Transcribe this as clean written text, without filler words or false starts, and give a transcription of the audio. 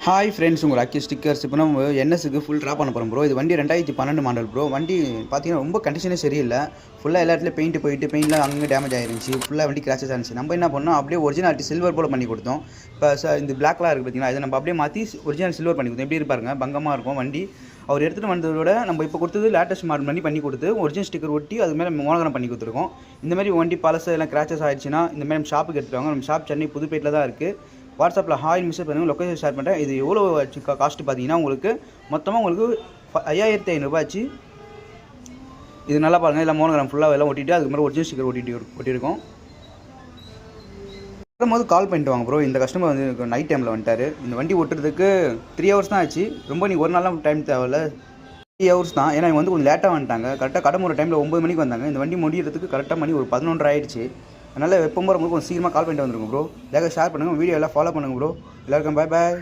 Hi friends, உங்கள் lucky stickers இப்போ நம்ம என்எஸ்க்கு ஃபுல் ட்ராப் பண்ண போகிறோம் ப்ரோ. இது வண்டி 2012 மாடல் ப்ரோ. வண்டி பார்த்தீங்கன்னா ரொம்ப கண்டிஷனே சரியில்லை. ஃபுல்லாக எல்லா இடத்துலையும் பெயிண்ட் போயிட்டு பெயிண்ட்லாம் அங்கே டேமேஜ் ஆயிருந்துச்சு. ஃபுல்லாக வண்டி கிராச்சஸ் ஆனிச்சு. நம்ம என்ன பண்ணோம், அப்படியே ஒரிஜினாலிட்டி சில்வர் போல் பண்ணி கொடுத்தோம். இப்போ இந்த பிளாக்லாம் இருக்குது பார்த்தீங்கன்னா, இதை நம்ம அப்படியே மாற்றி ஒரிஜினல் சில்வர் பண்ணி கொடுத்தோம். எப்படி இருப்பாருங்க, பங்கமாக இருக்கும் வண்டி. அவர் எடுத்துகிட்டு வந்ததோட நம்ம இப்போ கொடுத்தது லேட்டஸ்ட் மாடல் பண்ணி கொடுத்து ஒரிஜினல் ஸ்டிக்கர் ஒட்டி அது மேலே மோனோகிராம் பண்ணி கொடுத்துருக்கோம். இந்த மாதிரி வண்டி பழசு எல்லாம் கிராச்சஸ் ஆயிடுச்சுன்னா இந்த மாதிரி நம்ம ஷாப்புக்கு எடுத்துகிட்டு வாங்க. நம்ம ஷாப் சென்னை புதுப்பேட்டில் தான் இருக்குது. வாட்ஸ்அப்பில் ஹாய் மெசேஜ் பண்ணுங்கள், லொக்கேஷன் ஷேர் பண்ணுறேன். இது எவ்வளோ காஸ்ட்டு பார்த்தீங்கன்னா உங்களுக்கு மொத்தமாக உங்களுக்கு 5500 ஆச்சு. இது நல்லா பாருங்கள், எல்லாம் மோனோகிராம் ஃபுல்லாக எல்லாம் ஒட்டிட்டு அதுக்கு மேலே ஒரிஜினல் ஸ்டிக்கர் ஒட்டியிருக்கோம். வரும்போது கால் பண்ணிட்டு வாங்க ப்ரோ. இந்த கஸ்டமர் வந்து நைட் டைமில் வந்துட்டார். இந்த வண்டி ஓட்டுறதுக்கு 3 ஹவர்ஸ் தான் ஆச்சு. ரொம்ப நீ ஒரு நாளாக டைம் தேவையில்ல, 3 ஹவர்ஸ் தான். ஏன்னா இவங்க வந்து கொஞ்சம் லேட்டாக வந்துட்டாங்க. கரெக்டாக கடை டைமில் 9 மணிக்கு வந்தாங்க. இந்த வண்டி முடிகிறதுக்கு கரெக்டாக மணி ஒரு 11 ஆயிடுச்சு. அதனால் எப்போ போகிறவங்களுக்கு கொஞ்சம் சீக்கிரமாக கால் பண்ணிட்டு வந்துருங்க ப்ரோ. ஷேர் பண்ணுங்கள், வீடியோ எல்லாம் ஃபாலோ பண்ணுங்கள் ப்ரோ. எல்லாருக்கும் பாய் பாய்.